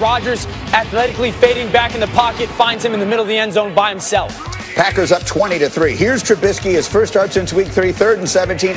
Rodgers athletically fading back in the pocket, finds him in the middle of the end zone by himself. Packers up 20-3. Here's Trubisky, his first start since week 3, 3rd and 17.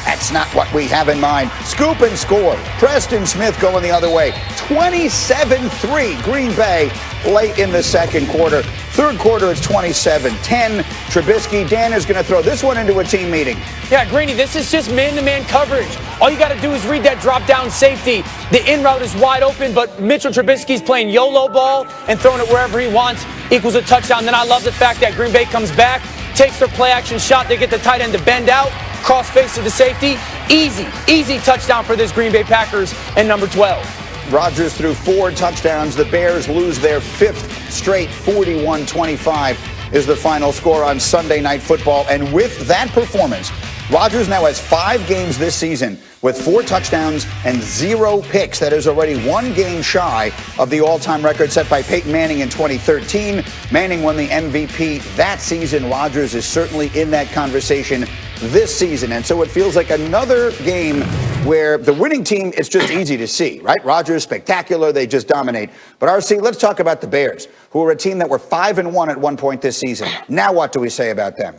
That's not what we have in mind. Scoop and score. Preston Smith going the other way. 27-3 Green Bay late in the second quarter. Third quarter, it's 27-10. Trubisky, Dan is going to throw this one into a team meeting. Yeah, Greeny, this is just man-to-man coverage. All you got to do is read that drop-down safety. The in route is wide open, but Mitchell Trubisky's playing YOLO ball and throwing it wherever he wants, equals a touchdown. Then I love the fact that Green Bay comes back, takes their play-action shot. They get the tight end to bend out, cross face to the safety. Easy touchdown for this Green Bay Packers and number 12. Rodgers threw 4 touchdowns. The Bears lose their 5th straight. 41-25 is the final score on Sunday Night Football. And with that performance, Rodgers now has 5 games this season with 4 touchdowns and 0 picks. That is already 1 game shy of the all-time record set by Peyton Manning in 2013. Manning won the MVP that season. Rodgers is certainly in that conversation this season. And so it feels like another game where the winning team, it's just easy to see, right? Rodgers, spectacular. They just dominate. But RC, let's talk about the Bears, who are a team that were 5-1 at one point this season. Now what do we say about them?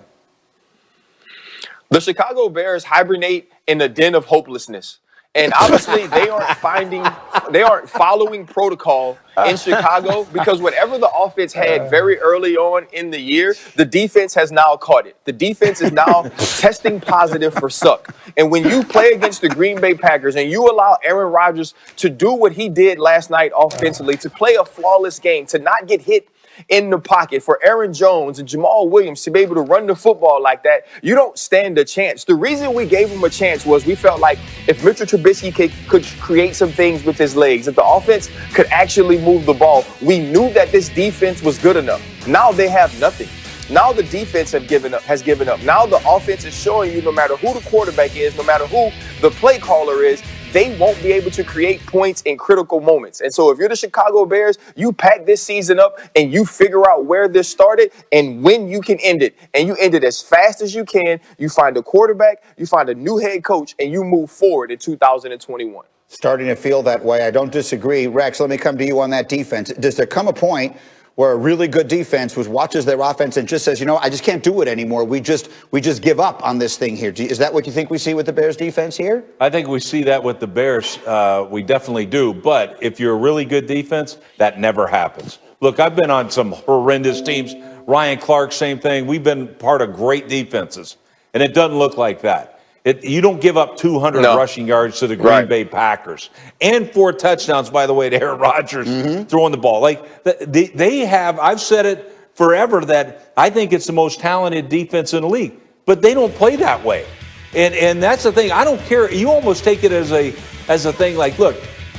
The Chicago Bears hibernate in the den of hopelessness. And obviously they aren't following protocol in Chicago, because whatever the offense had very early on in the year, the defense has now caught it. The defense is now testing positive for suck. And when you play against the Green Bay Packers and you allow Aaron Rodgers to do what he did last night offensively, to play a flawless game, to not get hit in the pocket, for Aaron Jones and Jamal Williams to be able to run the football like that, you don't stand a chance. The reason we gave him a chance was we felt like if Mitchell Trubisky could create some things with his legs, if the offense could actually move the ball, we knew that this defense was good enough. Now they have nothing. Now the defense has given up. Now the offense is showing you no matter who the quarterback is, no matter who the play caller is, they won't be able to create points in critical moments. And so if you're the Chicago Bears, you pack this season up and you figure out where this started and when you can end it. And you end it as fast as you can. You find a quarterback, you find a new head coach, and you move forward in 2021. Starting to feel that way. I don't disagree. Rex, let me come to you on that defense. Does there come a point where a really good defense watches their offense and just says, you know, I just can't do it anymore. We just give up on this thing here. Is that what you think we see with the Bears defense here? I think we see that with the Bears. We definitely do. But if you're a really good defense, that never happens. Look, I've been on some horrendous teams. Ryan Clark, same thing. We've been part of great defenses, and it doesn't look like that. You don't give up 200 rushing yards to the Green Bay Packers. And 4 touchdowns, by the way, to Aaron Rodgers throwing the ball. Like, they have, I've said it forever, that I think it's the most talented defense in the league. But they don't play that way. And that's the thing. I don't care. You almost take it as a thing like, look,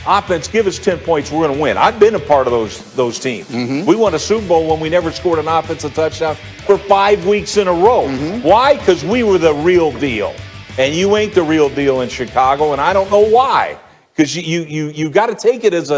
offense, give us 10 points, we're going to win. I've been a part of those teams. We won a Super Bowl when we never scored an offensive touchdown for 5 weeks in a row. Why? Because we were the real deal. And you ain't the real deal in Chicago, and I don't know why. Because you got to take it as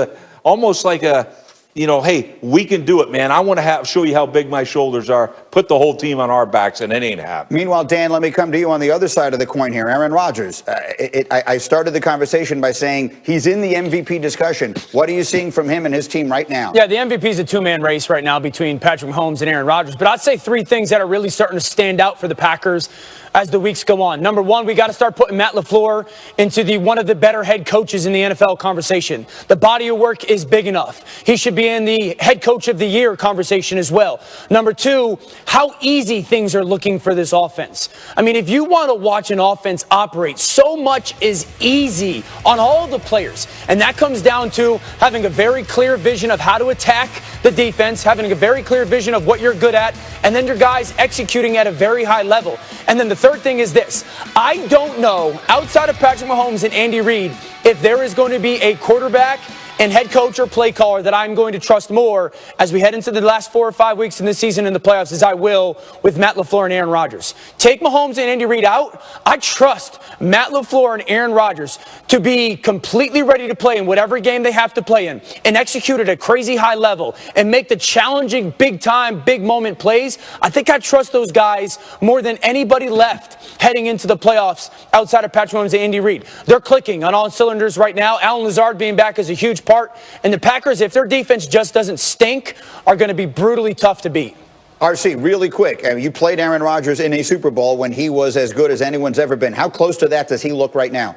almost like a, you know, hey, we can do it, man. I want to show you how big my shoulders are. Put the whole team on our backs, and it ain't happening. Meanwhile, Dan, let me come to you on the other side of the coin here. Aaron Rodgers. I started the conversation by saying he's in the MVP discussion. What are you seeing from him and his team right now? Yeah, the MVP is a 2-man race right now between Patrick Mahomes and Aaron Rodgers. But I'd say 3 things that are really starting to stand out for the Packers as the weeks go on. Number 1, we got to start putting Matt LaFleur into one of the better head coaches in the NFL conversation. The body of work is big enough. He should be in the head coach of the year conversation as well. Number 2, how easy things are looking for this offense. I mean, if you want to watch an offense operate, so much is easy on all the players. And that comes down to having a very clear vision of how to attack the defense, having a very clear vision of what you're good at, and then your guys executing at a very high level. And then the third thing is this. I don't know, outside of Patrick Mahomes and Andy Reid, if there is going to be a quarterback and head coach or play caller that I'm going to trust more as we head into the last 4 or 5 weeks in this season in the playoffs as I will with Matt LaFleur and Aaron Rodgers. Take Mahomes and Andy Reid out. I trust Matt LaFleur and Aaron Rodgers to be completely ready to play in whatever game they have to play in and execute at a crazy high level and make the challenging, big-time, big-moment plays. I think I trust those guys more than anybody left heading into the playoffs outside of Patrick Mahomes and Andy Reid. They're clicking on all cylinders right now. Allen Lazard being back is a huge huge part. And the Packers, if their defense just doesn't stink, are going to be brutally tough to beat. RC, really quick. You played Aaron Rodgers in a Super Bowl when he was as good as anyone's ever been. How close to that does he look right now?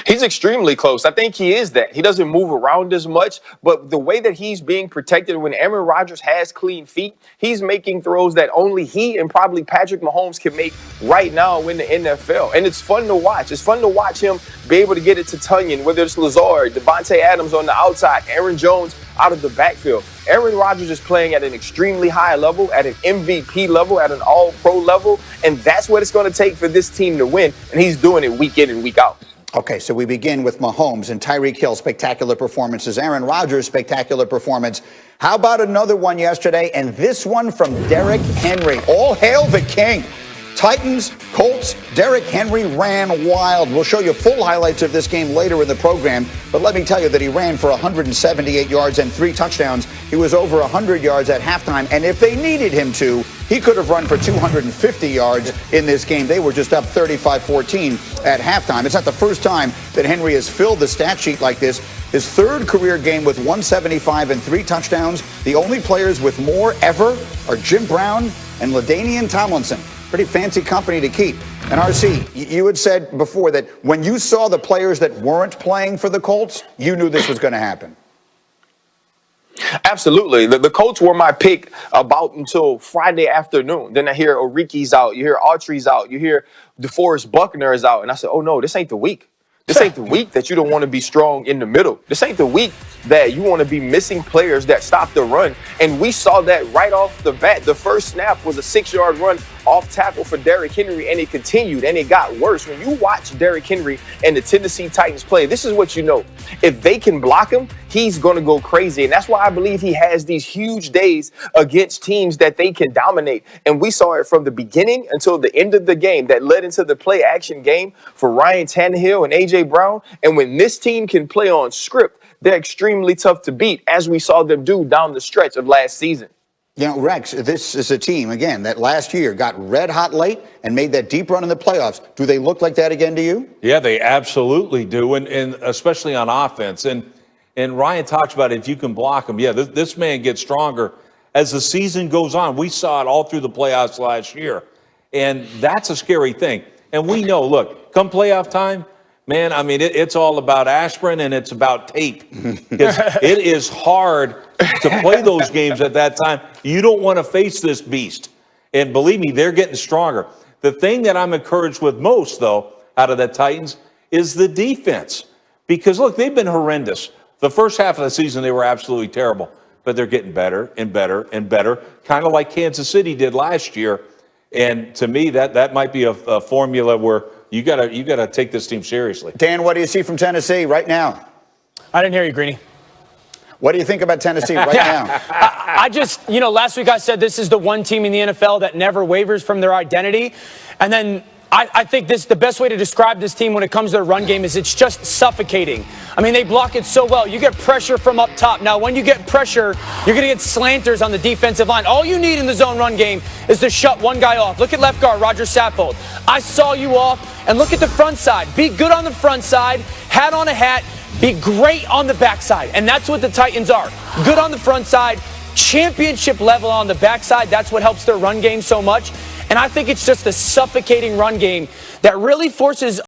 He's extremely close. I think he is that. He doesn't move around as much, but the way that he's being protected when Aaron Rodgers has clean feet, he's making throws that only he and probably Patrick Mahomes can make right now in the NFL. And it's fun to watch. It's fun to watch him be able to get it to Tunyon, whether it's Lazard, Devontae Adams on the outside, Aaron Jones out of the backfield. Aaron Rodgers is playing at an extremely high level, at an MVP level, at an all-pro level, and that's what it's going to take for this team to win, and he's doing it week in and week out. Okay, so we begin with Mahomes and Tyreek Hill, spectacular performances. Aaron Rodgers, spectacular performance. How about another one yesterday? And this one from Derrick Henry. All hail the king. Titans, Colts, Derrick Henry ran wild. We'll show you full highlights of this game later in the program, but let me tell you that he ran for 178 yards and 3 touchdowns. He was over 100 yards at halftime, and if they needed him to, he could have run for 250 yards in this game. They were just up 35-14 at halftime. It's not the first time that Henry has filled the stat sheet like this. His third career game with 175 and 3 touchdowns. The only players with more ever are Jim Brown and LaDainian Tomlinson. Pretty fancy company to keep. And RC, you had said before that when you saw the players that weren't playing for the Colts, you knew this was going to happen. Absolutely. The Colts were my pick about until Friday afternoon. Then I hear Oriki's out. You hear Autry's out. You hear DeForest Buckner is out. And I said, oh, no, this ain't the week. This ain't the week that you don't want to be strong in the middle. This ain't the week that you want to be missing players that stop the run. And we saw that right off the bat. The first snap was a 6-yard run off tackle for Derrick Henry, and it continued, and it got worse. When you watch Derrick Henry and the Tennessee Titans play, this is what you know. If they can block him, he's going to go crazy. And that's why I believe he has these huge days against teams that they can dominate. And we saw it from the beginning until the end of the game that led into the play-action game for Ryan Tannehill and A.J. Brown. And when this team can play on script, they're extremely tough to beat, as we saw them do down the stretch of last season. You know, Rex, this is a team, again, that last year got red hot late and made that deep run in the playoffs. Do they look like that again to you? Yeah, they absolutely do, and especially on offense. And Ryan talks about if you can block him. Yeah, this man gets stronger as the season goes on. We saw it all through the playoffs last year, and that's a scary thing. And we know, look, come playoff time, man, I mean, it's all about aspirin and it's about tape. Because it is hard to play those games at that time. You don't want to face this beast. And believe me, they're getting stronger. The thing that I'm encouraged with most, though, out of the Titans is the defense. Because, look, they've been horrendous. The first half of the season, they were absolutely terrible. But they're getting better and better and better, kind of like Kansas City did last year. And to me, that might be a formula where you gotta take this team seriously. Dan, what do you see from Tennessee right now? I didn't hear you, Greeny. What do you think about Tennessee right now? I just, last week I said this is the one team in the NFL that never wavers from their identity. And then I think the best way to describe this team when it comes to their run game is it's just suffocating. I mean, they block it so well. You get pressure from up top. Now, when you get pressure, you're going to get slanters on the defensive line. All you need in the zone run game is to shut one guy off. Look at left guard, Roger Saffold. I saw you off, and look at the front side. Be good on the front side, hat on a hat, be great on the backside. And that's what the Titans are. Good on the front side, championship level on the backside. That's what helps their run game so much. And I think it's just a suffocating run game that really forces